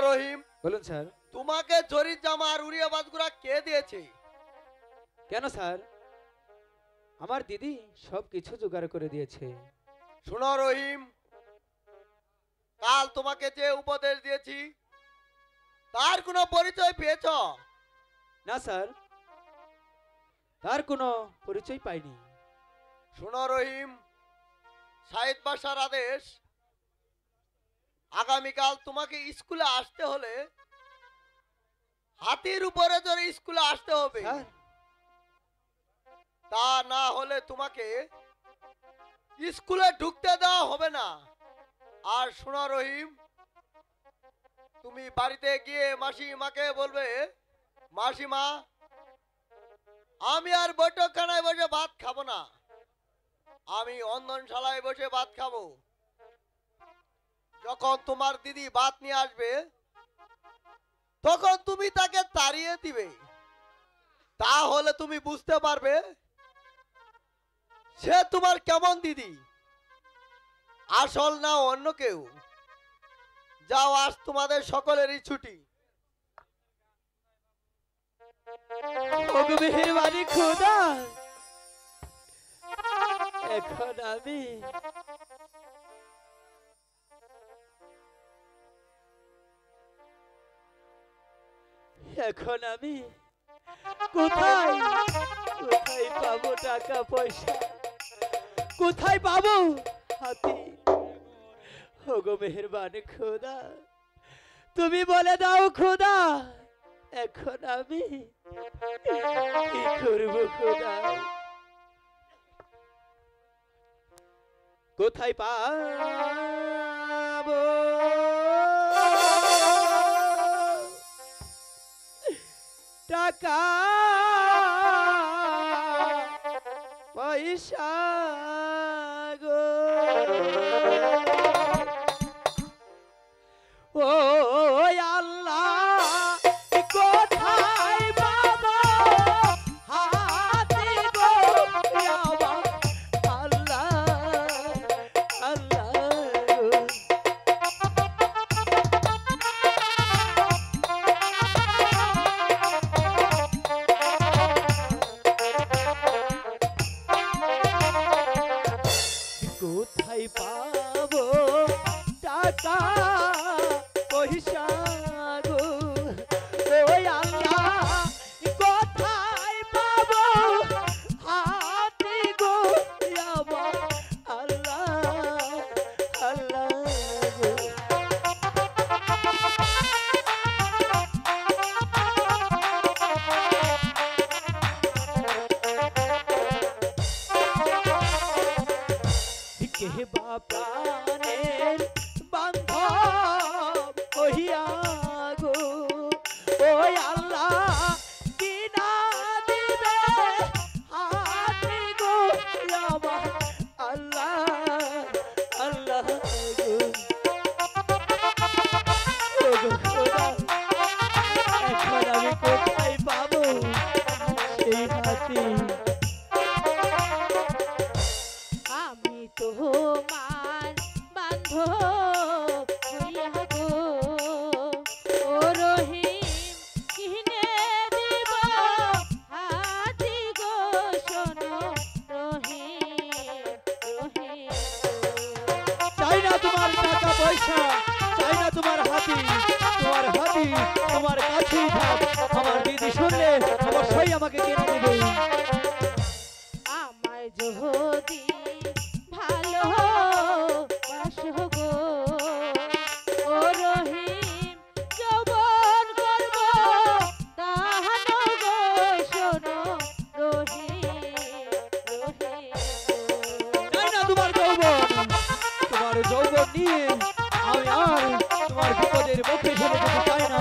রহিম, বলুন স্যার। তোমাকে জরির জামা আর উড়িয়া বাজগুলা কে দিয়েছে? কেন স্যার? আমার দিদি সব কিছু জোগাড় করে দিয়েছে। শোনো রহিম, কাল তোমাকে যে উপদেশ দিয়েছি তার কোনো পরিচয় পেয়েছ? না স্যার, তার কোনো পরিচয় পাইনি। শোনো রহিম, সাইদ বাসার আদেশ, আগামীকাল তোমাকে স্কুলে আসতে হলে হাতির উপরে চড়ে স্কুলে আসতে হবে। স্যার, তা না হলে তোমাকে স্কুলে ঢুকতে দেওয়া হবে না। আর শোনো রহিম, তুমি বাড়িতে গিয়ে মাসিমাকে বলবে, মাসিমা, আমি আর বৈঠকখানায় বসে ভাত খাবো না, আমি অন্ধনশালায় বসে ভাত খাবো। যখন তোমার দিদি ভাত নিয়ে আসবে তখন তুমি তাকে তাড়িয়ে দিবে। তাহলে তুমি বুঝতে পারবে সে তোমার কেমন দিদি, আসল না অন্য কেউ। যাও, আজ তোমাদের সকলেরই ছুটি। ওগো মেহেরবানি খোদা, এখন আমি কোথায় কোথায় পাবো টাকা পয়সা, কোথায় পাবো হাতি? ওগো মেহেরবানি খোদা, তুমি বলে দাও খোদা, এখন আমি কি করব খোদা? কোথায় পাবো টাকা পয়সা গো? ও আল্লাহ, কোথায় পাবো হাতি গো? আমার আল্লাহ, আল্লাহ গো। কোথায় পাবো টাকা পয়সা গো? ওই আল্লাহ, কোথায় পাবো হাতি গো? আমার আল্লাহ, আল্লাহ গো। কে বা প্রাণের বান্ধব কহিয়া গো? ওই আল্লাহ, কি না দিবে হাতি গো? আমার আল্লাহ, আল্লাহ গো। ওগো খোদা, এখন আমি কোথায় পাবো সেই হাতি? আমি তোমার বান্ধব হইয়া গো, ও রহিম, কিনে দিব হাতি গো, শোনো রহিম, রহিম। চাই না তোমার টাকা পয়সা, চাই না তোমার হাতি, তোমার হাতি তোমার কাছেই থাক। আমার দিদি শুনলে অবশ্যই আমাকে কিনে দেবে। আমায় যদি ভালো বাসো গো, ও রহিম, যৌবন করব দান গো, শোনো রহিম, রহিম। চাই না তোমার যৌবন, তোমার যৌবন নিয়ে আমি আর তোমার বিপদের মুখে ফেলে যেতে চাই না।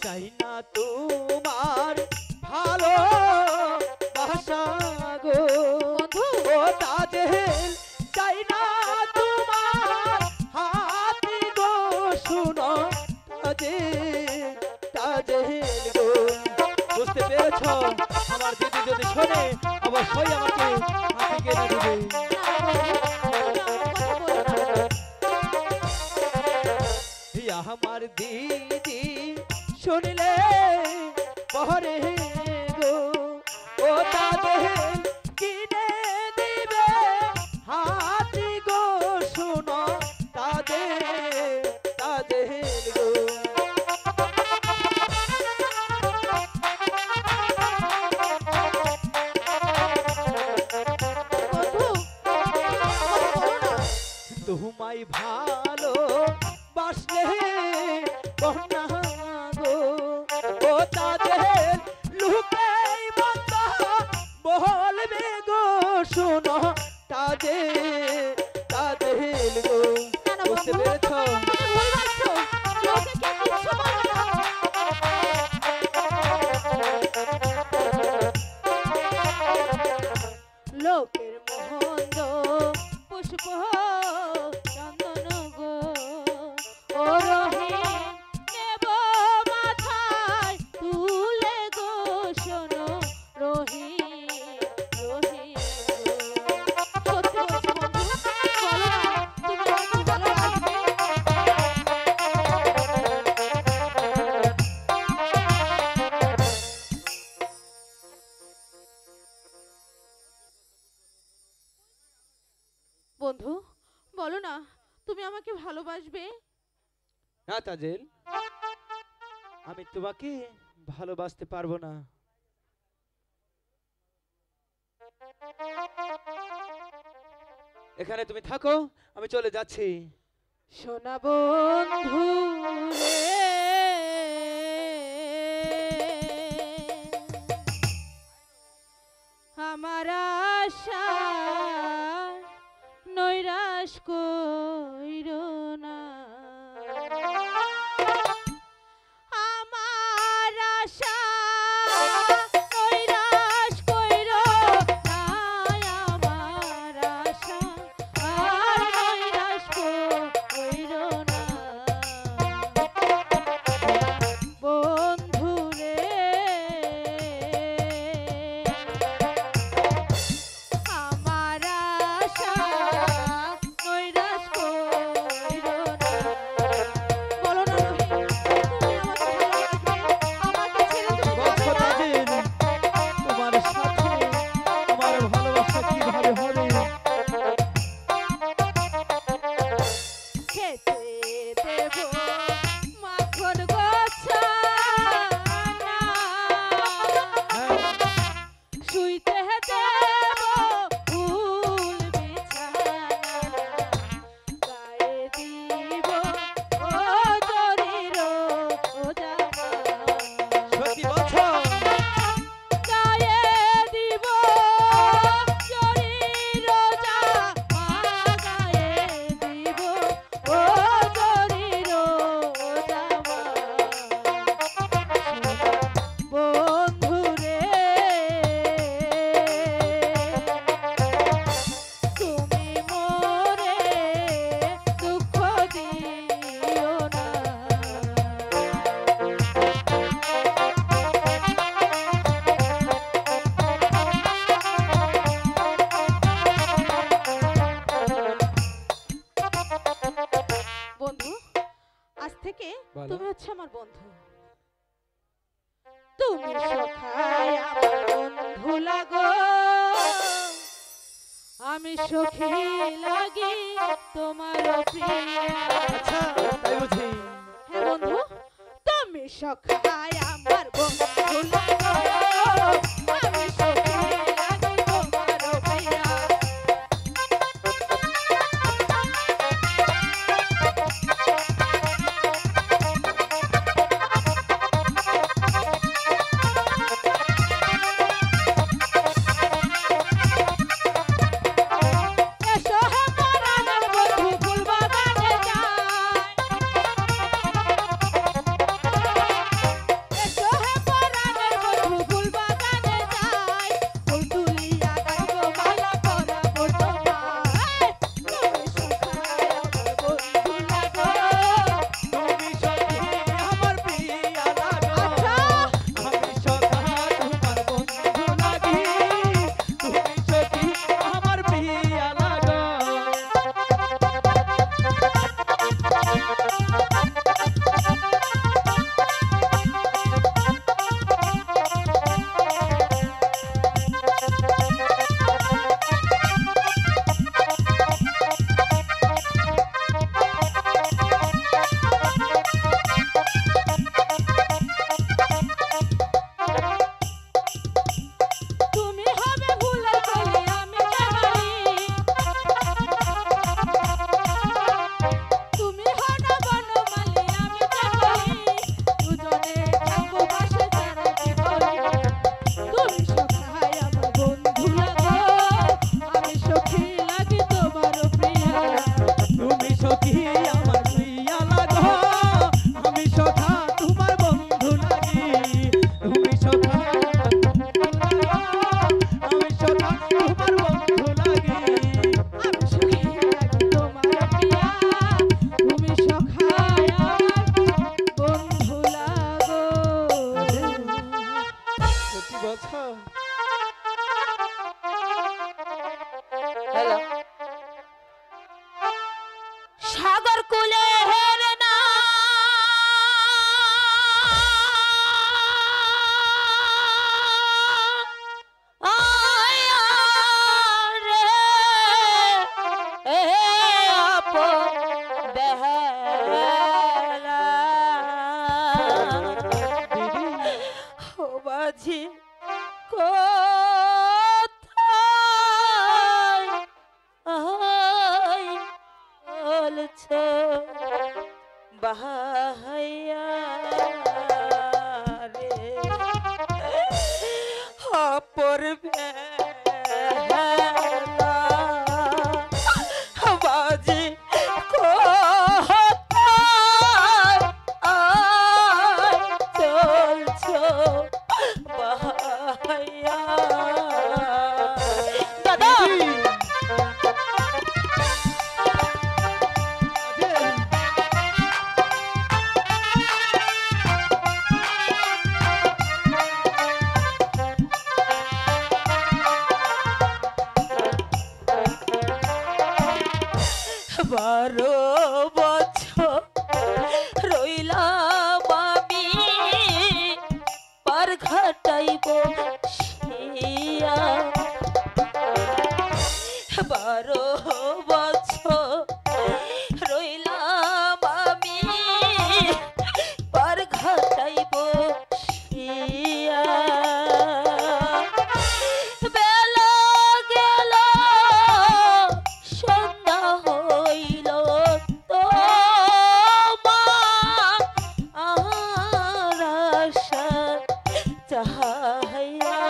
চাই না তোমার ভালো বাসা গো, ও তাজেল, চাই না তোমার হাতি গো, শুনো তাজেল, তাজেল গো। বুঝতে পেরেছ? আমার দিদি যদি শোনে অবশ্যই আমাকে হাতি কিনে দেবে। আমার দিদি শুনলে পরে গো ও তাদের কিনে দিবে হাতি গো শোনো তাদের গো বন্ধু বলো না। তোমায় ভালো বাসলে কন্যা গো ও তাদের লুকেই বন্ধ বলবে গো শোনো তাদের গো না, না, বুঝতে বন্ধু, পেরেছ? তুমি ভুল ভাবছো। লোকে কেউ কিচ্ছু বলবে না। লোকের মহন্দ পুষ্প চন্দন গো ও রহিম নেব মাথায় তুলে গো শোনো রহিম রহিম গো। সত্যি বলছি বন্ধু, বলো না, তুমি আমাকে ভালোবাসবে? বন্ধু বলো না, তুমি আমাকে ভালোবাসবে? না তাজেল, আমি তোমাকে ভালোবাসতে পারবো না। এখানে তুমি থাকো, আমি চলে যাচ্ছি। সোনা বন্ধু রে, আমার আশা নৈরাশ কইরো না, আমার আশা নৈরাশ কইরো না, আমার আশা আর নৈরাশ কইরো না। বন্ধু রে, আমার আশা নৈরাশ কইরো না। বলো না রহিম, তুমি আমাকে ভালোবাসবে? আমাকে ছেড়ে তুমি বলছো যাবে না? তাজেল, তোমার সাথে আমার ভালোবাসা কিভাবে হবে? খেতে দেব মাখন গোছানা, হ্যাঁ, শুইতে দেব ফুল বিছানা, গায়ে দিব ও জরির জামা, সত্যি বলছো? গায়ে দিব জরির জামা, গায়ে দিব ও জরির জামা। বন্ধু রে, তুমি মোরে দুঃখ দিও না। বন্ধু, আজ থেকে বলো। তুমি হচ্ছে আমার বন্ধু। তুমি সখায় আমার বন্ধু লাগো, আমি সখী লাগি তোমার প্রিয়া। আচ্ছা, তাই বুঝি। হ্যাঁ বন্ধু, তুমি সখায় আমার বন্ধু লাগো, আমি সখী লাগি তোমার প্রিয়া। এসো হে পরাণের বন্ধু ফুল বাগানে যাই, এসো হে পরাণের বন্ধু ফুল বাগানে হ্যালো সাগর কুলে হেরে না বাজি কোথায় বলছ বাহাইয়া রে অপর বেলা বাজি কোথায় চলছ বাহাইয়া দাদা বারো বছর রইলাম আমি পার ঘাটাইব শিয়া 12 বছর রইলাম আমি পার ঘাটাইব শিয়া বেলা গেল সন্ধ্যা হইল তোমার আশা চাহাইয়া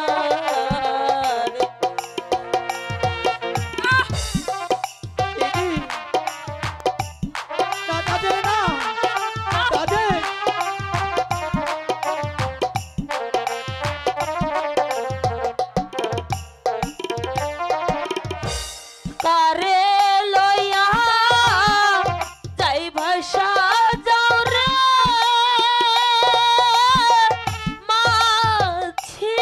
কারে লইয়া যাই ভাষা যাও রে মাঝি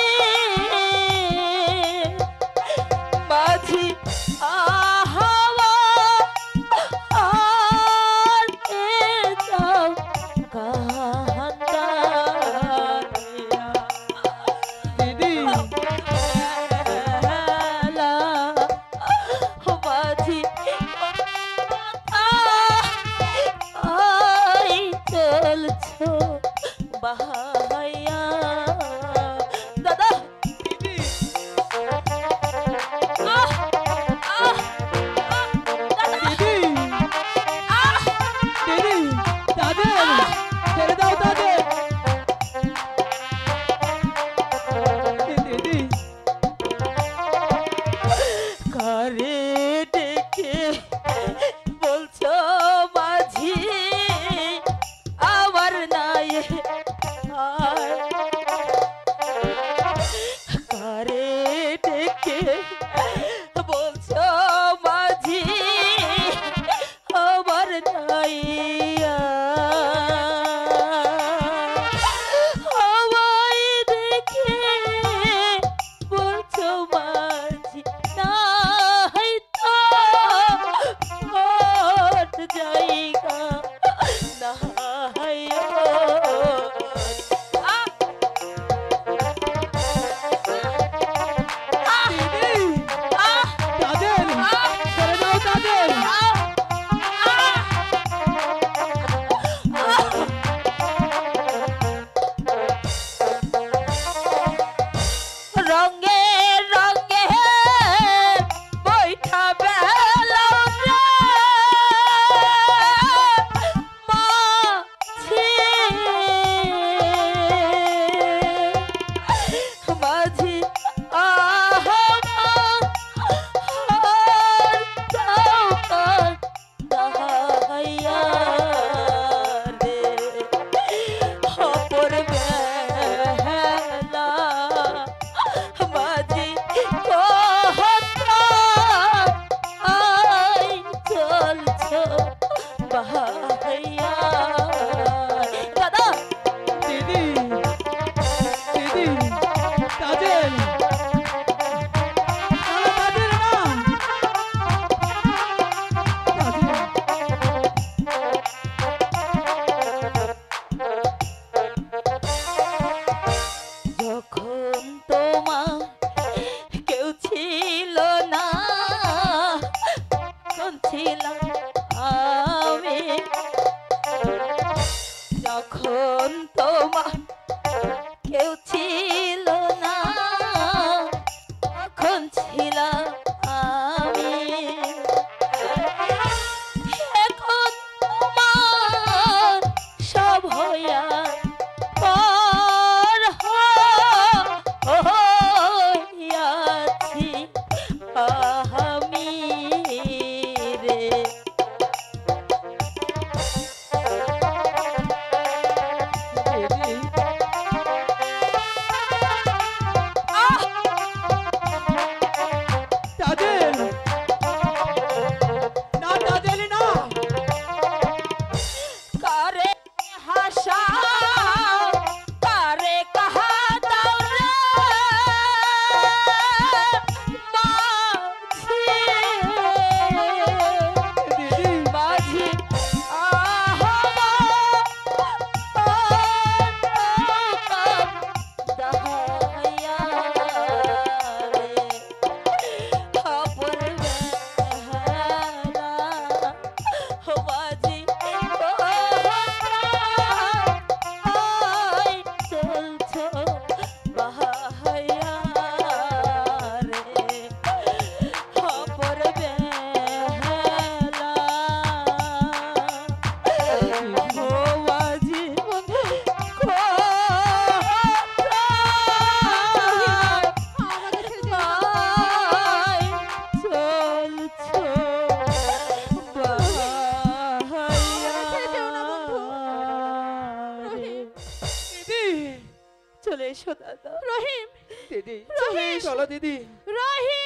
মাঝি আহাওয়া আনে যাও কান্দারিয়া দিদি বাজি আই চলছো বাহাইয়া দাদা দিদি আহ আহ দাদা দিদি আহ দিদি তাদের ছেড়ে দাও তাদের দিদি কারে ডেকে বলছো মাঝি আমার নাই আয়। কারে ডেকে বলছো মাঝি আমার নাই আমায় দেখে বলছো মাঝি নাই তো মন জায়গা নাই দিদি তাদের ছেড়ে দাও তাদের রঙে রঙে বৈঠা বেলাও রে মাঝি মাঝি আহমার চৌকার দাহাইয়া রে অপর বেলা মাঝি কোথায় আই চলছো বাহাইয়া দাদা দিদি দিদি তাদের জানিস বলো দিদি। রহিম